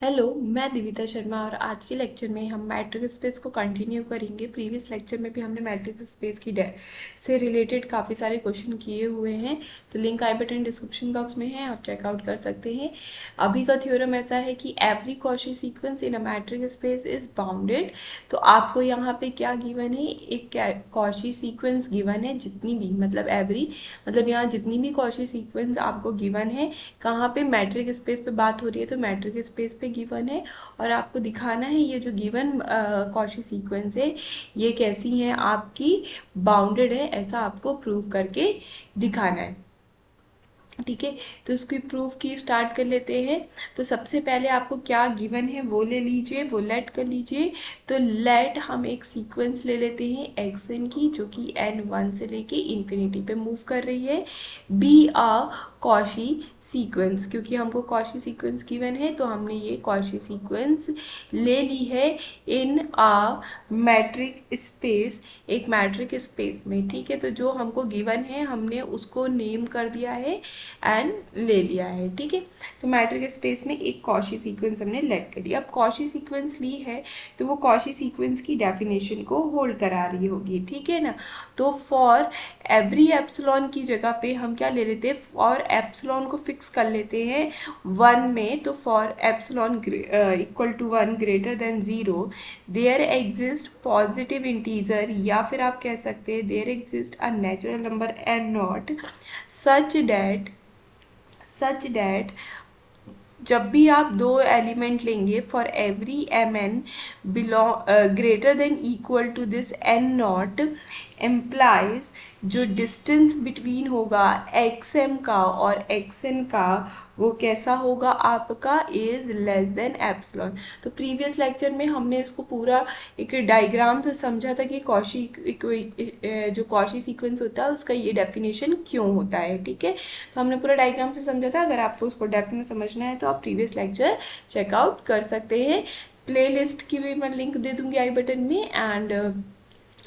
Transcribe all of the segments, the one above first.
Hello, मैं दिविता शर्मा और आज के लेक्चर में हम मैट्रिक स्पेस को कंटिन्यू करेंगे। प्रीवियस लेक्चर में भी हमने मैट्रिक स्पेस की से रिलेटेड काफ़ी सारे क्वेश्चन किए हुए हैं, तो लिंक आई बटन डिस्क्रिप्शन बॉक्स में है, आप चेकआउट कर सकते हैं। अभी का थ्योरम ऐसा है कि every Cauchy sequence in a metric space is bounded. तो आपको यहाँ पे क्या गिवन है, एक कॉची सीक्वेंस गिवन है, जितनी भी मतलब एवरी मतलब यहाँ जितनी भी कॉची सीक्वेंस आपको गिवन है, कहाँ पे मैट्रिक स्पेस पे बात हो रही है, तो मैट्रिक स्पेस पे गिवन है और आपको दिखाना है ये जो गिवन कॉची सीक्वेंस है ये कैसी है, आपकी बाउंडेड है, ऐसा आपको प्रूव करके दिखाना है। ठीक है, तो इसकी प्रूफ की स्टार्ट कर लेते हैं। तो सबसे पहले आपको क्या गिवन है वो ले लीजिए, वो लेट कर लीजिए। तो लेट हम एक सीक्वेंस ले लेते हैं एक्स एन की, जो कि n1 से लेके इन्फिनिटी पे मूव कर रही है। बी अ कॉची सीक्वेंस, क्योंकि हमको कॉची सीक्वेंस गिवन है तो हमने ये कॉची सीक्वेंस ले ली है इन अ मैट्रिक स्पेस, एक मैट्रिक स्पेस में। ठीक है, तो जो हमको गिवन है हमने उसको नेम कर दिया है एंड ले लिया है। ठीक है, तो मैट्रिक स्पेस में एक कॉची सीक्वेंस हमने लेट कर लिया। अब कॉची सीक्वेंस ली है तो वो कॉची सीक्वेंस की डेफिनेशन को होल्ड करा रही होगी। ठीक है ना, तो फॉर एवरी एप्सिलॉन की जगह पे हम क्या ले लेते हैं, फॉर एप्सिलॉन को फिक्स कर लेते हैं 1 में। तो for epsilon equal to 1 greater than 0 there exist positive integer, या फिर आप कह सकते हैं there exist a natural number n not such that जब भी आप दो एलिमेंट लेंगे for every m n greater than equal to this n not implies, जो डिस्टेंस बिटवीन होगा एक्स एम का और एक्स एन का वो कैसा होगा, आपका इज लेस देन एप्सिलॉन। तो प्रीवियस लेक्चर में हमने इसको पूरा एक डायग्राम से समझा था कि कॉची जो कॉची सीक्वेंस होता है उसका ये डेफिनेशन क्यों होता है। ठीक है, तो हमने पूरा डायग्राम से समझा था। अगर आपको उसको डेप्थ में समझना है तो आप प्रीवियस लेक्चर चेकआउट कर सकते हैं। प्लेलिस्ट की भी मैं लिंक दे दूंगी आई बटन में, एंड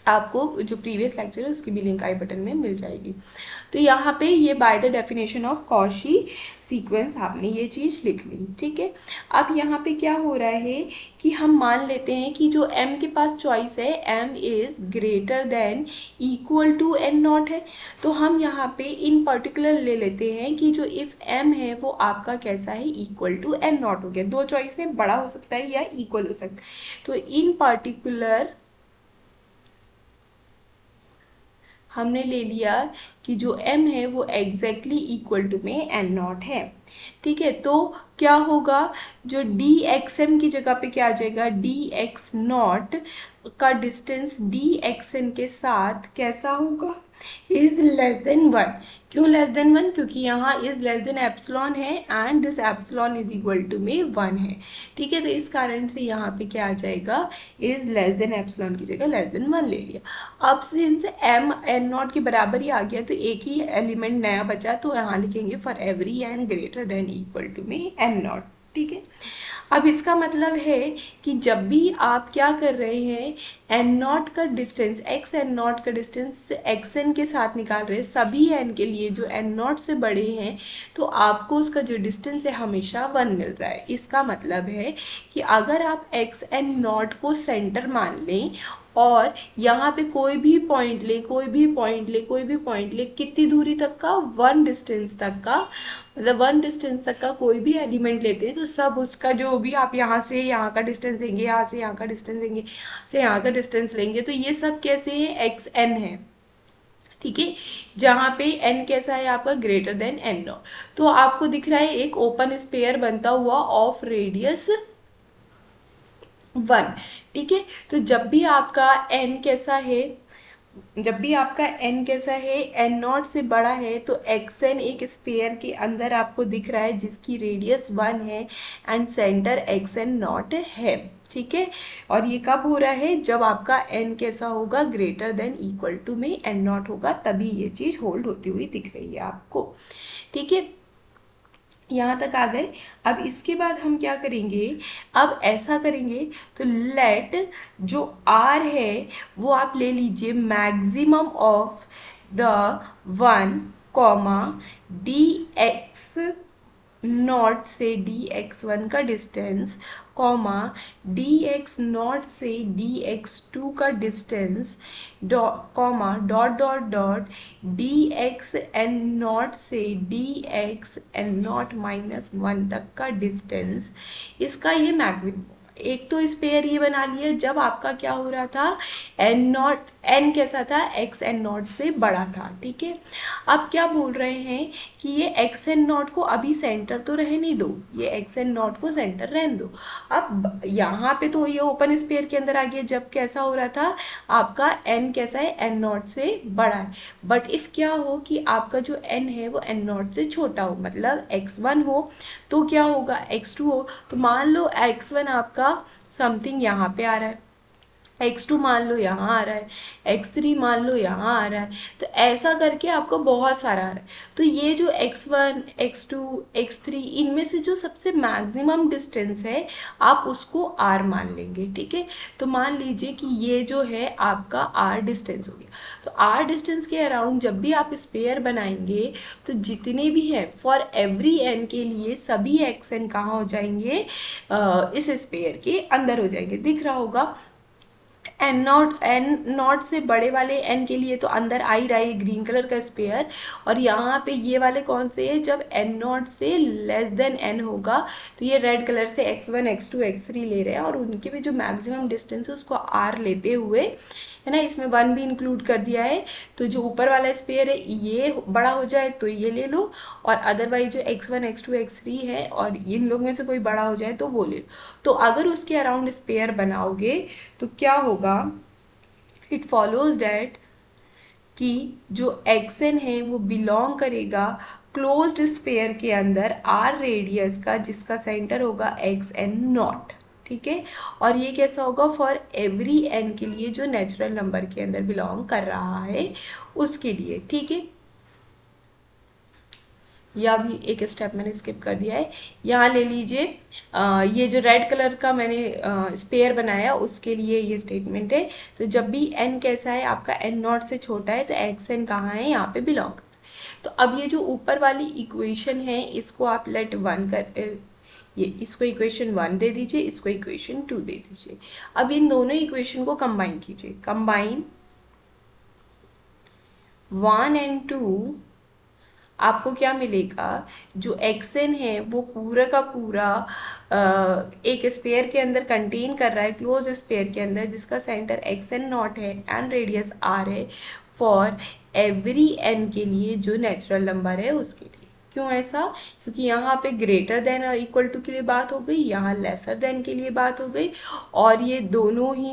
आपको जो प्रीवियस लेक्चर है उसकी भी लिंक आई बटन में मिल जाएगी। तो यहाँ पे ये by the definition of Cauchy sequence आपने ये चीज़ लिख ली। ठीक है, अब यहाँ पे क्या हो रहा है कि हम मान लेते हैं कि जो m के पास चॉइस है m is greater than equal to n not है। तो हम यहाँ पे इन पर्टिकुलर ले लेते हैं कि जो इफ़ m है वो आपका कैसा है, इक्वल टू n नॉट हो गया। दो चॉइस है, बड़ा हो सकता है या इक्वल हो सकता है। तो इन पर्टिकुलर हमने ले लिया कि जो m है वो एग्जैक्टली इक्वल टू में n नॉट है। ठीक है, तो क्या होगा, जो डी एक्स एम की जगह पे क्या आ जाएगा, डी एक्स नॉट का डिस्टेंस डी एक्स एन के साथ कैसा होगा, इज लेस देन 1। क्यों लेस देन 1, क्योंकि यहाँ इज लेस देन एप्सिलॉन है and this epsilon is equal to में 1 है। ठीक है, तो इस कारण से यहाँ पे क्या आ जाएगा, इज लेस देन एप्सिलॉन की जगह लेस देन 1 ले लिया। अब सिंस एम एन नॉट के बराबर ही आ गया तो एक ही एलिमेंट नया बचा, तो यहाँ लिखेंगे for every n greater than equal to में एन नॉट। ठीक है, अब इसका मतलब है कि जब भी आप क्या कर रहे हैं, एन नॉट का डिस्टेंस, एक्स एन नॉट का डिस्टेंस एक्स एन के साथ निकाल रहे हैं सभी एन के लिए जो एन नॉट से बड़े हैं, तो आपको उसका जो डिस्टेंस है हमेशा 1 मिल रहा है। इसका मतलब है कि अगर आप एक्स एन नॉट को सेंटर मान लें और यहाँ पे कोई भी पॉइंट ले, कितनी दूरी तक का, 1 डिस्टेंस तक का, मतलब 1 डिस्टेंस तक का कोई भी एलिमेंट लेते हैं तो सब उसका जो भी आप यहाँ से यहाँ का डिस्टेंस लेंगे, यहाँ से यहाँ का डिस्टेंस लेंगे, से यहाँ का डिस्टेंस लेंगे, तो ये सब कैसे हैं, एक्स एन है। ठीक है, जहाँ पे n कैसा है आपका, ग्रेटर देन एन नॉट। तो आपको दिख रहा है एक ओपन स्पेयर बनता हुआ ऑफ रेडियस 1। ठीक है, तो जब भी आपका n कैसा है, एन नॉट से बड़ा है, तो एक्स एन एक स्पेयर के अंदर आपको दिख रहा है जिसकी रेडियस 1 है and center x N not है। ठीक है, और ये कब हो रहा है, जब आपका n कैसा होगा, ग्रेटर देन इक्वल टू में एन नॉट होगा, तभी ये चीज़ होल्ड होती हुई दिख रही है आपको। ठीक है, यहाँ तक आ गए। अब इसके बाद हम क्या करेंगे, अब ऐसा करेंगे तो लेट जो r है वो आप ले लीजिए maximum of the 1 comma D X naught से डी एक्स वन का distance, comma D X naught से डी एक्स टू का distance, comma dot dot dot D X N naught से D X N naught minus one तक का distance, इसका ये maximum. एक तो स्पेयर ये बना लिया जब आपका क्या हो रहा था, एन नॉट, एन कैसा था, एक्स एन नॉट से बड़ा था, ठीक है। अब क्या बोल रहे हैं कि ये एक्स एन नॉट को अभी सेंटर तो रहने दो, ये एक्स एन नॉट को सेंटर रहने दो। अब यहाँ पे तो ये ओपन स्पेयर के अंदर आ गया जब कैसा हो रहा था, आपका एन कैसा है, एन नॉट से बड़ा है। बट इफ़ क्या हो कि आपका जो एन है वो एन नॉट से छोटा हो, मतलब एक्स वन हो तो क्या होगा, एक्स टू हो, तो मान लो एक्स वन आपका समथिंग यहाँ पे आ रहा है, x2 मान लो यहाँ आ रहा है, x3 मान लो यहाँ आ रहा है, तो ऐसा करके आपको बहुत सारा आ रहा है। तो ये जो x1, x2, x3 इनमें से जो सबसे मैक्सिमम डिस्टेंस है आप उसको r मान लेंगे, ठीक है। तो मान लीजिए कि ये जो है आपका r डिस्टेंस हो गया। तो r डिस्टेंस के अराउंड जब भी आप स्पेयर बनाएंगे तो जितने भी हैं फॉर एवरी n के लिए सभी xn कहाँ हो जाएंगे, इस स्पेयर के अंदर हो जाएंगे। दिख रहा होगा एन नॉट से बड़े वाले एन के लिए तो अंदर आ ही रहा है ग्रीन कलर का स्पेयर, और यहाँ पे ये वाले कौन से हैं, जब एन नॉट से लेस देन एन होगा तो ये रेड कलर से x1, x2, x3 ले रहे हैं, और उनके भी जो मैक्सिमम डिस्टेंस है उसको r लेते हुए, है ना, इसमें 1 भी इंक्लूड कर दिया है। तो जो ऊपर वाला स्पेयर है ये बड़ा हो जाए तो ये ले लो, और अदरवाइज जो x1, x2, x3 है और इन लोग में से कोई बड़ा हो जाए तो वो ले लो। तो अगर उसके अराउंड स्पेयर बनाओगे तो क्या होगा, इट फॉलोज डैट कि जो xn है वो बिलोंग करेगा क्लोज्ड स्पेयर के अंदर r रेडियस का, जिसका सेंटर होगा xn नॉट, ठीक है। और ये कैसा होगा, फॉर एवरी n के लिए जो नेचुरल नंबर के अंदर बिलोंग कर रहा है उसके लिए, ठीक है। या भी एक स्टेप मैंने स्किप कर दिया है, यहाँ ले लीजिए, ये जो रेड कलर का मैंने स्पेयर बनाया उसके लिए ये स्टेटमेंट है। तो जब भी n कैसा है, आपका n नॉट से छोटा है, तो xn कहाँ है, यहाँ पे बिलोंग कर। तो अब ये जो ऊपर वाली इक्वेशन है इसको आप लेट वन कर, ये इसको इक्वेशन 1 दे दीजिए, इसको इक्वेशन 2 दे दीजिए। अब इन दोनों इक्वेशन को कंबाइन कीजिए, कंबाइन 1 and 2, आपको क्या मिलेगा, जो xn है वो पूरा का पूरा एक स्पेयर के अंदर कंटेन कर रहा है, क्लोज स्पेयर के अंदर, जिसका सेंटर xn नॉट है एंड रेडियस r है, फॉर एवरी n के लिए जो नेचुरल नंबर है उसके लिए। क्यों ऐसा, क्योंकि यहाँ पे ग्रेटर देन और इक्वल टू के लिए बात हो गई, यहाँ लेसर देन के लिए बात हो गई, और ये दोनों ही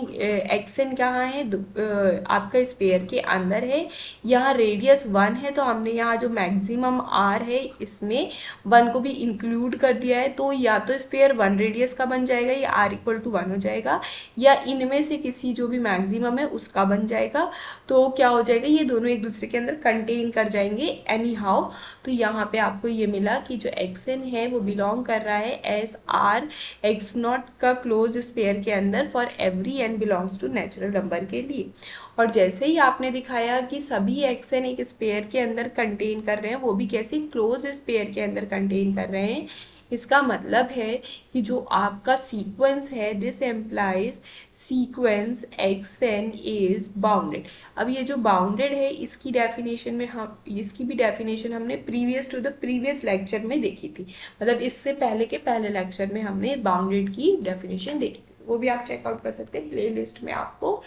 एक्सन कहाँ है, आपका स्पेयर के अंदर है। यहाँ रेडियस 1 है तो हमने यहाँ जो मैक्सिमम r है इसमें 1 को भी इंक्लूड कर दिया है, तो या तो स्पेयर 1 रेडियस का बन जाएगा, या r इक्वल टू 1 हो जाएगा, या इनमें से किसी जो भी मैक्सिमम है उसका बन जाएगा। तो क्या हो जाएगा, ये दोनों एक दूसरे के अंदर कंटेन कर जाएंगे एनी हाउ। तो यहाँ पे आपको ये मिला कि जो xn है वो बिलोंग कर रहा है एज r x नॉट का क्लोज स्पेयर के अंदर for every n belongs to natural number के लिए। और जैसे ही आपने दिखाया कि सभी xn एक स्पेयर के अंदर कंटेन कर रहे हैं, वो भी कैसे, क्लोज स्पेयर के अंदर कंटेन कर रहे हैं, इसका मतलब है कि जो आपका सीक्वेंस है, this implies sequence xn is bounded. अब ये जो बाउंडेड है इसकी डेफिनेशन में इसकी भी डेफिनेशन हमने previous to the previous lecture में देखी थी, मतलब इससे पहले के पहले लेक्चर में हमने बाउंडेड की डेफिनेशन देखी थी, वो भी आप चेकआउट कर सकते हैं। प्ले लिस्ट में आपको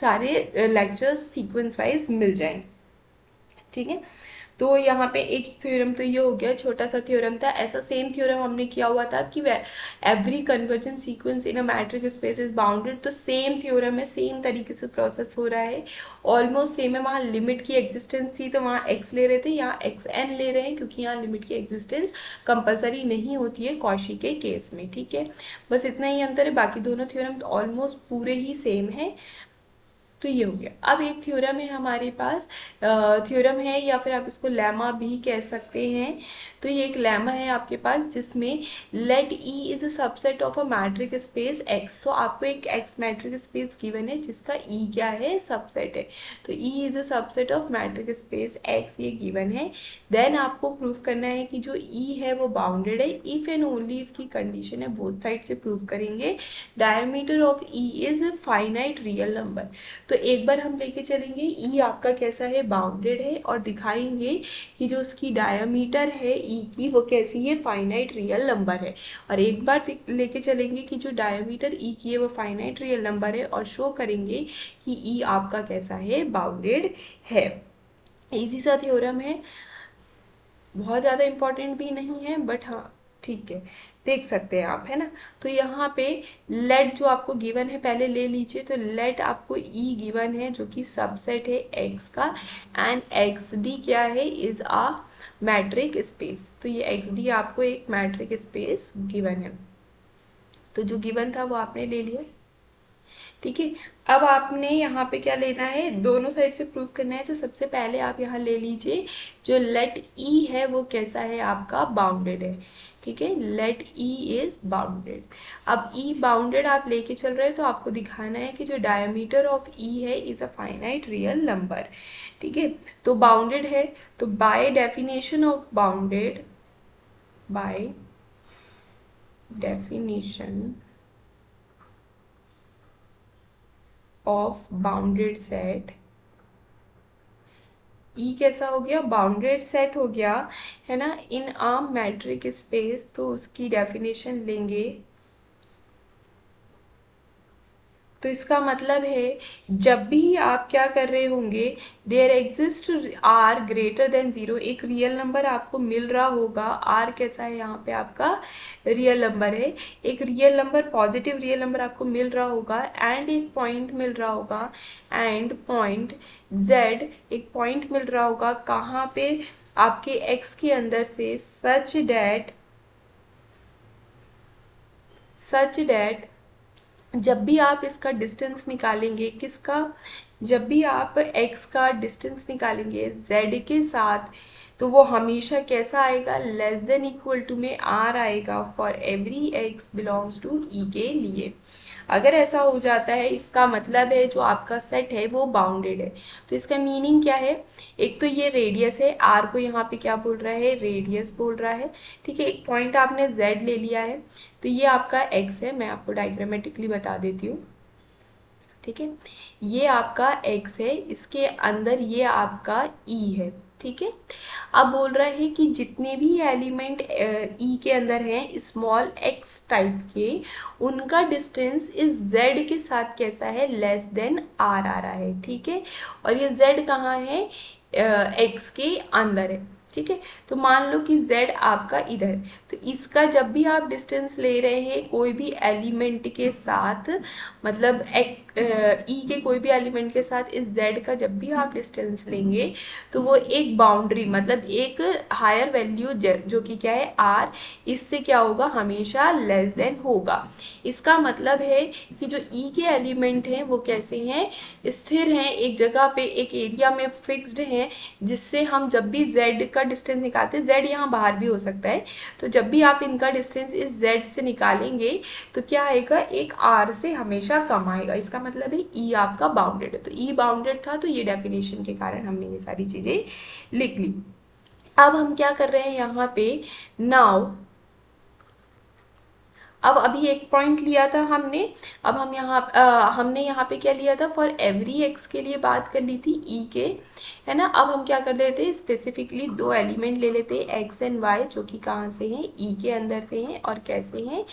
सारे लेक्चर्स सीक्वेंस वाइज मिल जाएंगे, ठीक है। तो यहाँ पे एक थ्योरम तो ये हो गया, छोटा सा थ्योरम था। ऐसा सेम थ्योरम हमने किया हुआ था कि every convergent sequence in a metric space is bounded. तो सेम थ्योरम है, सेम तरीके से प्रोसेस हो रहा है, ऑलमोस्ट सेम है। वहाँ लिमिट की एग्जिस्टेंस थी तो वहाँ x ले रहे थे, यहाँ xn ले रहे हैं, क्योंकि यहाँ लिमिट की एग्जिस्टेंस कंपलसरी नहीं होती है कॉशी के केस में, ठीक है। बस इतना ही अंतर है, बाकी दोनों थ्योरम ऑलमोस्ट पूरे ही सेम है। तो ये हो गया। अब एक थ्योरम है हमारे पास, थ्योरम है या फिर आप इसको लेमा भी कह सकते हैं। तो ये एक लेमा है आपके पास जिसमें let E is a subset of a metric space X. तो आपको एक एक्स मैट्रिक स्पेस गिवन है जिसका ई क्या है, सबसेट है। तो ई is a subset of matric space x, ये गिवन है। देन आपको प्रूव करना है कि जो ई है वो बाउंडेड है। इफ एंड ओनली इफ की कंडीशन है, बोथ साइड से प्रूव करेंगे। Diameter of E is finite real number. तो एक बार हम लेके चलेंगे ई आपका कैसा है, बाउंडेड है, और दिखाएंगे कि जो उसकी डायमीटर है ई की वो कैसी है, फाइनाइट रियल नंबर है। और एक बार लेके चलेंगे कि जो डायमीटर ई की है वो फाइनाइट रियल नंबर है, और शो करेंगे कि ई आपका कैसा है, बाउंडेड है। इजी सा थ्योरम है, बहुत ज़्यादा इम्पोर्टेंट भी नहीं है, बट हाँ ठीक है, देख सकते हैं आप, है ना। तो यहाँ पे लेट जो आपको गिवन है पहले ले लीजिए। तो लेट आपको ई गिवन है जो कि सबसेट है एक्स का, एंड एक्स डी क्या है, इज आ मैट्रिक स्पेस। तो ये एक्स डी आपको एक मैट्रिक स्पेस गिवन है। तो जो गिवन था वो आपने ले लिया, ठीक है। अब आपने यहाँ पे क्या लेना है, दोनों साइड से प्रूफ करना है। तो सबसे पहले आप यहाँ ले लीजिए जो लेट ई है वो कैसा है आपका, बाउंडेड है, ठीक है। Let E is bounded. अब ई बाउंडेड आप लेके चल रहे हैं तो आपको दिखाना है कि जो डायमीटर ऑफ ई है is a finite real number, ठीक है। तो बाउंडेड है, तो by definition of bounded, by definition of bounded set, E कैसा हो गया, बाउंडेड सेट हो गया, है ना, इन अ मैट्रिक स्पेस। तो उसकी डेफिनेशन लेंगे, तो इसका मतलब है जब भी आप क्या कर रहे होंगे, there exist r greater than 0, एक रियल नंबर आपको मिल रहा होगा। आर कैसा है, यहाँ पे आपका रियल नंबर है, एक real number, positive real number आपको मिल रहा होगा, एंड एक पॉइंट मिल रहा होगा, एंड पॉइंट जेड, एक पॉइंट मिल रहा होगा कहाँ पे, आपके एक्स के अंदर से, सच डैट जब भी आप इसका डिस्टेंस निकालेंगे, किसका, जब भी आप x का डिस्टेंस निकालेंगे z के साथ, तो वो हमेशा कैसा आएगा, लेस देन इक्वल टू में r आएगा for every x belongs to e के लिए। अगर ऐसा हो जाता है इसका मतलब है जो आपका सेट है वो बाउंडेड है। तो इसका मीनिंग क्या है, एक तो ये रेडियस है, आर को यहाँ पे क्या बोल रहा है, रेडियस बोल रहा है, ठीक है। एक पॉइंट आपने जेड ले लिया है, तो ये आपका एक्स है, मैं आपको डायग्रामेटिकली बता देती हूँ, ठीक है। ये आपका एक्स है, इसके अंदर ये आपका ई है, ठीक है। अब बोल रहा है कि जितने भी एलिमेंट ई के अंदर हैं स्मॉल एक्स टाइप के, उनका डिस्टेंस इस जेड के साथ कैसा है, लेस देन आर आ रहा है, ठीक है। और ये जेड कहाँ है, एक्स के अंदर है, ठीक है। तो मान लो कि z आपका इधर, तो इसका जब भी आप डिस्टेंस ले रहे हैं कोई भी एलिमेंट के साथ, मतलब ई के कोई भी एलिमेंट के साथ, इस z का जब भी आप डिस्टेंस लेंगे तो वो एक बाउंड्री, मतलब एक हायर वैल्यू जो कि क्या है r, इससे क्या होगा, हमेशा लेस देन होगा। इसका मतलब है कि जो ई के एलिमेंट हैं वो कैसे हैं, स्थिर हैं, एक जगह पे एक एरिया में फिक्स्ड हैं, जिससे हम जब भी z का डिस्टेंस निकालते हैं, z यहाँ बाहर भी हो सकता है, तो जब भी आप इनका डिस्टेंस इस z से निकालेंगे तो क्या आएगा, एक r से हमेशा कम आएगा। इसका मतलब है e आपका बाउंडेड है। तो e बाउंडेड था, तो ये डेफिनेशन के कारण हमने ये सारी चीज़ें लिख ली। अब हम क्या कर रहे हैं यहाँ पे, नाउ अब अभी एक पॉइंट लिया था हमने, अब हम हमने यहाँ पे क्या लिया था, फॉर एवरी एक्स के लिए बात कर ली थी ई के, है ना। अब हम क्या कर लेते हैं, स्पेसिफिकली दो एलिमेंट ले लेते हैं एक्स एंड वाई, जो कि कहाँ से हैं, ई के अंदर से हैं, और कैसे हैं,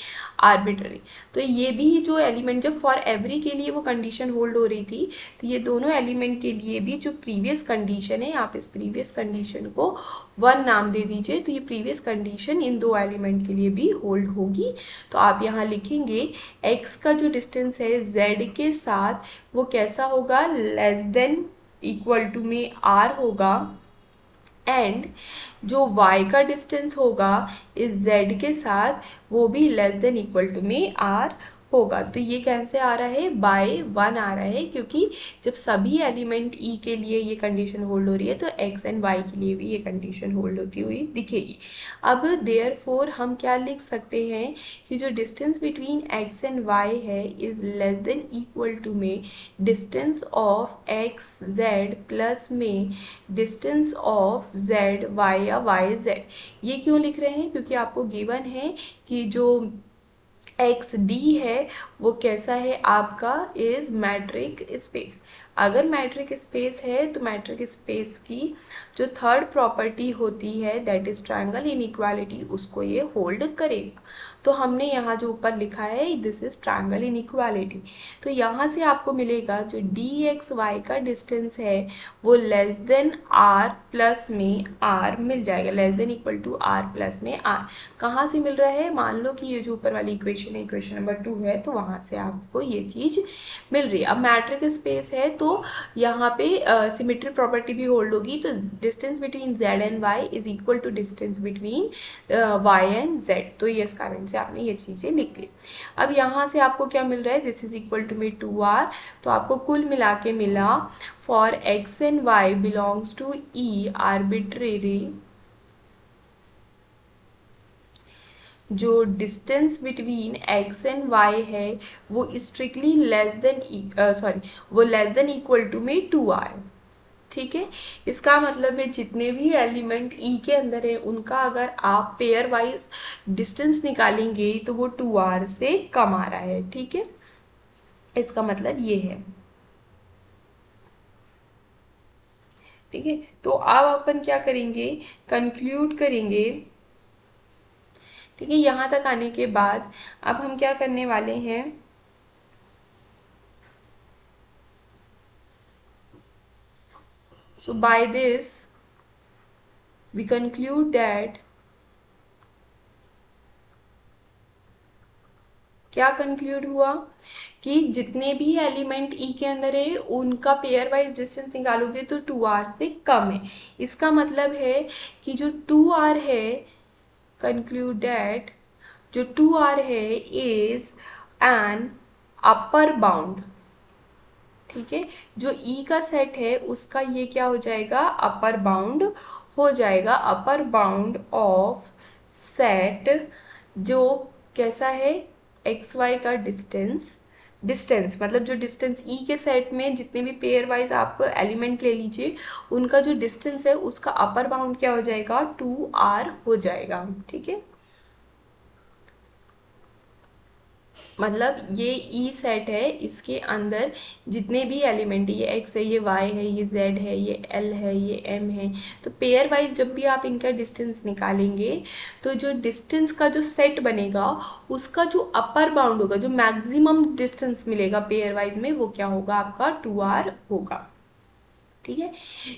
आर्बिट्ररी। तो ये भी जो एलिमेंट, जब फॉर एवरी के लिए वो कंडीशन होल्ड हो रही थी, तो ये दोनों एलिमेंट के लिए भी जो प्रीवियस कंडीशन है, आप इस प्रीवियस कंडीशन को 1 नाम दे दीजिए, तो ये प्रीवियस कंडीशन इन दो एलिमेंट के लिए भी होल्ड होगी। तो आप यहाँ लिखेंगे x का जो डिस्टेंस है z के साथ वो कैसा होगा, लेस देन इक्वल टू में r होगा, एंड जो y का डिस्टेंस होगा इस z के साथ वो भी लेस देन इक्वल टू में r होगा। तो ये कैसे आ रहा है, बाय 1 आ रहा है, क्योंकि जब सभी एलिमेंट ई के लिए ये कंडीशन होल्ड हो रही है तो एक्स एंड वाई के लिए भी ये कंडीशन होल्ड होती हुई दिखेगी। अब देयरफॉर हम क्या लिख सकते हैं कि जो distance between x and Y है is less than equal to में distance of X Z plus में डिस्टेंस ऑफ जेड वाई या वाई जेड। ये क्यों लिख रहे हैं, क्योंकि आपको गिवन है कि जो एक्स डी है वो कैसा है आपका, इज मैट्रिक स्पेस। अगर मैट्रिक स्पेस है तो मैट्रिक स्पेस की जो थर्ड प्रॉपर्टी होती है दैट इज ट्रायंगल इनइक्वालिटी, उसको ये होल्ड करेगा। तो हमने यहाँ जो ऊपर लिखा है दिस इज ट्रायंगल इनइक्वालिटी। तो यहाँ से आपको मिलेगा जो डी एक्स वाई का डिस्टेंस है वो लेस देन आर प्लस में आर मिल जाएगा, less than equal to r plus में आर। कहाँ से मिल रहा है, मान लो कि ये जो ऊपर वाली इक्वेशन है इक्वेशन नंबर 2 है, तो वहाँ से आपको ये चीज़ मिल रही है। अब मैट्रिक स्पेस है तो यहाँ पे सिमेट्री प्रॉपर्टी भी होल्ड होगी, तो distance between z and y is equal to distance between y and z. तो ये इस कारण से आपने ये चीज़ें लिख ली। अब यहाँ से आपको क्या मिल रहा है, दिस इज इक्वल टू में 2r। तो आपको कुल मिला के मिला for X and Y belongs to E arbitrary, जो distance between x and Y है वो स्ट्रिक्टली लेस देन वो लेस देन इक्वल टू में 2r। ठीक है, इसका मतलब है जितने भी एलिमेंट ई के अंदर है उनका अगर आप पेयर वाइज डिस्टेंस निकालेंगे तो वो 2r से कम आ रहा है। ठीक है, इसका मतलब ये है। ठीक है, तो अब अपन क्या करेंगे, कंक्लूड करेंगे। ठीक है, यहाँ तक आने के बाद अब हम क्या करने वाले हैं, so by this we conclude that, क्या कंक्लूड हुआ कि जितने भी एलिमेंट ई के अंदर है उनका पेयर वाइज डिस्टेंस निकालोगे तो 2r से कम है। इसका मतलब है कि जो 2r है, कंक्लूड दैट जो 2r है इज एन अपर बाउंड। ठीक है, जो ई का सेट है उसका ये क्या हो जाएगा, अपर बाउंड हो जाएगा, अपर बाउंड ऑफ सेट जो कैसा है, एक्स वाई का डिस्टेंस मतलब जो डिस्टेंस ई के सेट में जितने भी पेयर वाइज आप एलिमेंट ले लीजिए उनका जो डिस्टेंस है उसका अपर बाउंड क्या हो जाएगा, 2r हो जाएगा। ठीक है, मतलब ये ई सेट है, इसके अंदर जितने भी एलिमेंट, ये एक्स है, ये वाई है, ये जेड है, ये एल है, ये एम है, तो पेयर वाइज जब भी आप इनका डिस्टेंस निकालेंगे तो जो डिस्टेंस का जो सेट बनेगा उसका जो अपर बाउंड होगा, जो मैक्सिमम डिस्टेंस मिलेगा पेयर वाइज में, वो क्या होगा आपका 2r होगा। ठीक है,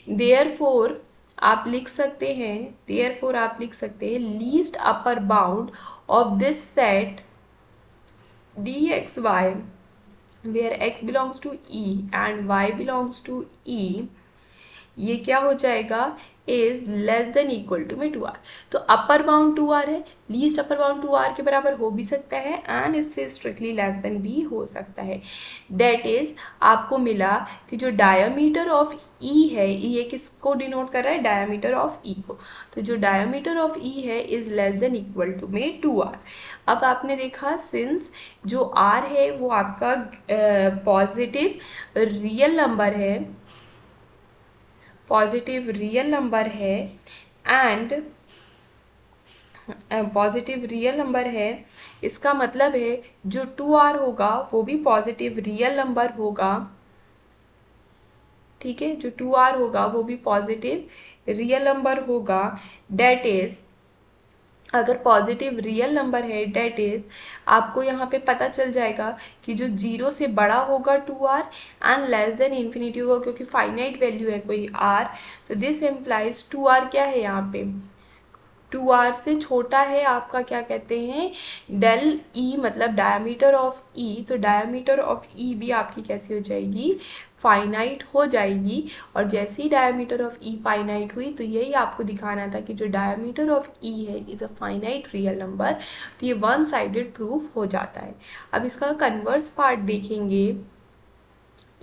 देयरफॉर आप लिख सकते हैं least upper bound of this set dxy where x belongs to E and y belongs to E, ये क्या हो जाएगा, is less than equal to में 2r। तो अपर बाउंड 2r है, लीस्ट अपर बाउंड 2r के बराबर हो भी सकता है एंड इससे स्ट्रिक्टली लेस देन भी हो सकता है। डेट इज आपको मिला कि जो डायमीटर ऑफ ई है, ये किसको डिनोट कर रहा है, डायमीटर ऑफ ई को, तो जो डायमीटर ऑफ ई है is less than equal to में 2r। अब आपने देखा सिंस जो r है वो आपका पॉजिटिव रियल नंबर है एंड पॉजिटिव रियल नंबर है, इसका मतलब है जो 2r होगा वो भी पॉजिटिव रियल नंबर होगा। ठीक है, जो 2r होगा वो भी पॉजिटिव रियल नंबर होगा। डेट इज अगर पॉजिटिव रियल नंबर है, डेट इज आपको यहाँ पे पता चल जाएगा कि जो 0 से बड़ा होगा 2r and less than infinity होगा, क्योंकि फाइनाइट वैल्यू है कोई r, तो दिस एम्प्लाइज 2r क्या है यहाँ पे, 2r से छोटा है आपका क्या कहते हैं, डेल ई मतलब डायमीटर ऑफ ई, तो डायमीटर ऑफ ई भी आपकी कैसी हो जाएगी, फाइनाइट हो जाएगी। और जैसे ही डायमीटर ऑफ ई फाइनाइट हुई तो यही आपको दिखाना था कि जो डायमीटर ऑफ ई है is a finite real number, तो ये वन साइडेड प्रूफ हो जाता है। अब इसका कन्वर्स पार्ट देखेंगे,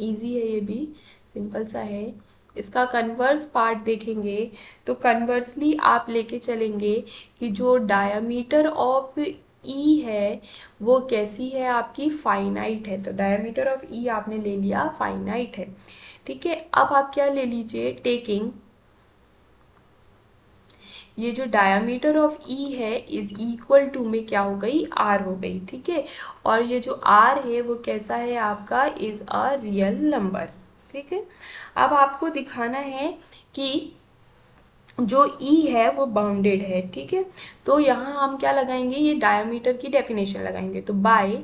इजी है, ये भी सिंपल सा है। इसका कन्वर्स पार्ट देखेंगे तो कन्वर्सली आप लेके चलेंगे कि जो डायमीटर ऑफ ई है वो कैसी है, आपकी फाइनाइट है। तो डायमीटर ऑफ ई आपने ले लिया फाइनाइट है, ठीक है। अब आप क्या ले लीजिए, टेकिंग ये जो डायमीटर ऑफ ई है इज इक्वल टू में क्या हो गई, आर हो गई, ठीक है। और ये जो आर है वो कैसा है आपका, इज अ रियल नंबर, ठीक है। अब आपको दिखाना है कि जो ई है वो बाउंडेड है, ठीक है। तो यहाँ हम क्या लगाएंगे, ये डायमीटर की डेफिनेशन लगाएंगे। तो by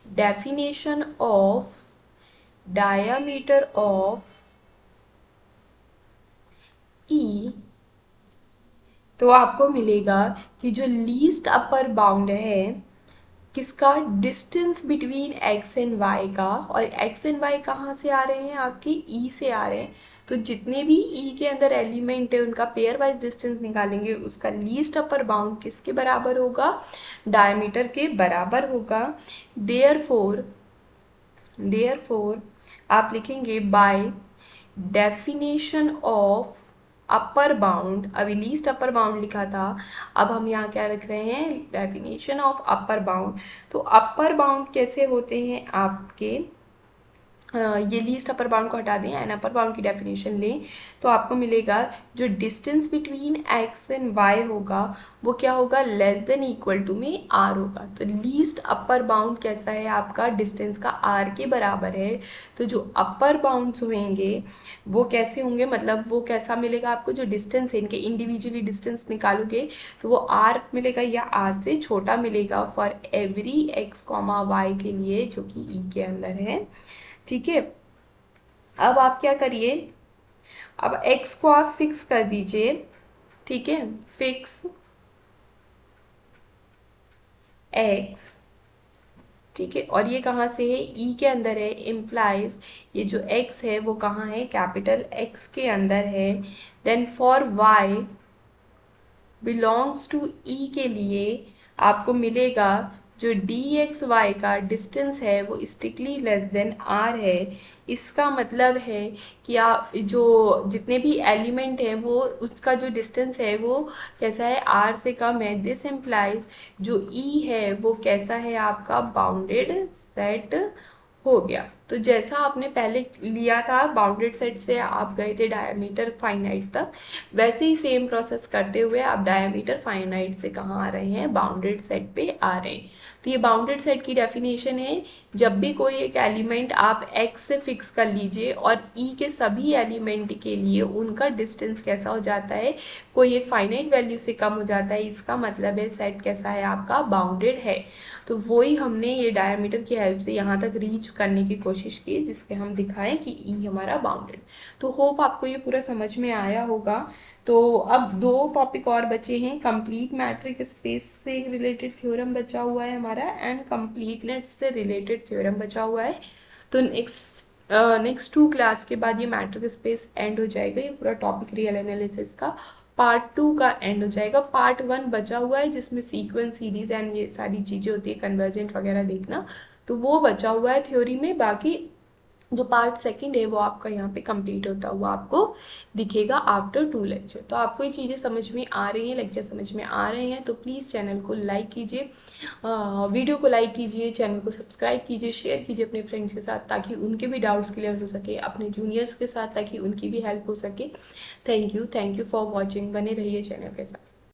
definition of diameter of E, तो आपको मिलेगा कि जो लीस्ट अपर बाउंड है किसका, distance between x and y का, और एक्स एंड वाई कहाँ से आ रहे हैं, आपके ई से आ रहे हैं। तो जितने भी ई के अंदर एलिमेंट है उनका पेयर वाइज डिस्टेंस निकालेंगे, उसका लीस्ट अपर बाउंड किसके बराबर होगा, डायमीटर के बराबर होगा। देयरफॉर आप लिखेंगे bye definition of upper bound, अभी लीस्ट अपर बाउंड लिखा था, अब हम यहाँ क्या रख रहे हैं, डेफिनेशन ऑफ अपर बाउंड। तो अपर बाउंड कैसे होते हैं आपके, ये लीस्ट अपर बाउंड को हटा दें एंड अपर बाउंड की डेफिनेशन लें तो आपको मिलेगा जो distance between x and y होगा वो क्या होगा, लेस देन इक्वल टू में आर होगा। तो लीस्ट अपर बाउंड कैसा है आपका, डिस्टेंस का आर के बराबर है। तो जो अपर बाउंड्स होंगे वो कैसे होंगे, मतलब वो कैसा मिलेगा आपको, जो डिस्टेंस है इनके इंडिविजुअली डिस्टेंस निकालोगे तो वो आर मिलेगा या आर से छोटा मिलेगा for every x comma y के लिए जो कि ई के अंदर है, ठीक है। अब आप क्या करिए, अब x को आप फिक्स कर दीजिए, ठीक है, फिक्स x, ठीक है। और ये कहाँ से है, e के अंदर है, इम्प्लाइज ये जो x है वो कहाँ है, कैपिटल X के अंदर है। Then for y belongs to e के लिए आपको मिलेगा जो dxy का डिस्टेंस है वो स्ट्रिक्टली लेस देन r है। इसका मतलब है कि आप जो जितने भी एलिमेंट हैं वो उसका जो डिस्टेंस है वो कैसा है, r से कम है। दिस इम्प्लाइज जो e है वो कैसा है आपका, बाउंडेड सेट हो गया। तो जैसा आपने पहले लिया था बाउंडेड सेट से आप गए थे डायमीटर फाइनाइट तक, वैसे ही सेम प्रोसेस करते हुए आप डायमीटर फाइनाइट से कहाँ आ रहे हैं, बाउंडेड सेट पे आ रहे हैं। तो ये बाउंडेड सेट की डेफिनेशन है, जब भी कोई एक एलिमेंट आप x से फिक्स कर लीजिए और e के सभी एलिमेंट के लिए उनका डिस्टेंस कैसा हो जाता है, कोई एक फाइनाइट वैल्यू से कम हो जाता है, इसका मतलब है सेट कैसा है आपका, बाउंडेड है। तो वही हमने ये डायमीटर की हेल्प से यहाँ तक रीच करने की कोशिश की जिससे हम दिखाएं कि ई हमारा बाउंडेड। तो होप आपको ये पूरा समझ में आया होगा। तो अब दो टॉपिक और बचे हैं, कंप्लीट मैट्रिक स्पेस से रिलेटेड थ्योरम बचा हुआ है हमारा एंड कंप्लीटनेस से रिलेटेड थ्योरम बचा हुआ है। तो नेक्स्ट 2 क्लास के बाद ये मैट्रिक स्पेस एंड हो जाएगा, ये पूरा टॉपिक रियल एनालिसिस का पार्ट 2 का एंड हो जाएगा। पार्ट 1 बचा हुआ है जिसमें सीक्वेंस सीरीज एंड ये सारी चीज़ें होती है, कन्वर्जेंट वगैरह देखना, तो वो बचा हुआ है थ्योरी में। बाकी जो पार्ट 2 है वो आपका यहाँ पे कंप्लीट होता हुआ आपको दिखेगा आफ्टर 2 लेक्चर। तो आपको ये चीज़ें समझ में आ रही हैं, लेक्चर समझ में आ रहे हैं तो प्लीज़ चैनल को लाइक कीजिए, वीडियो को लाइक कीजिए, चैनल को सब्सक्राइब कीजिए, शेयर कीजिए अपने फ्रेंड्स के साथ ताकि उनके भी डाउट्स क्लियर हो सके, अपने जूनियर्स के साथ ताकि उनकी भी हेल्प हो सके। थैंक यू फॉर वॉचिंग, बने रहिए चैनल के साथ।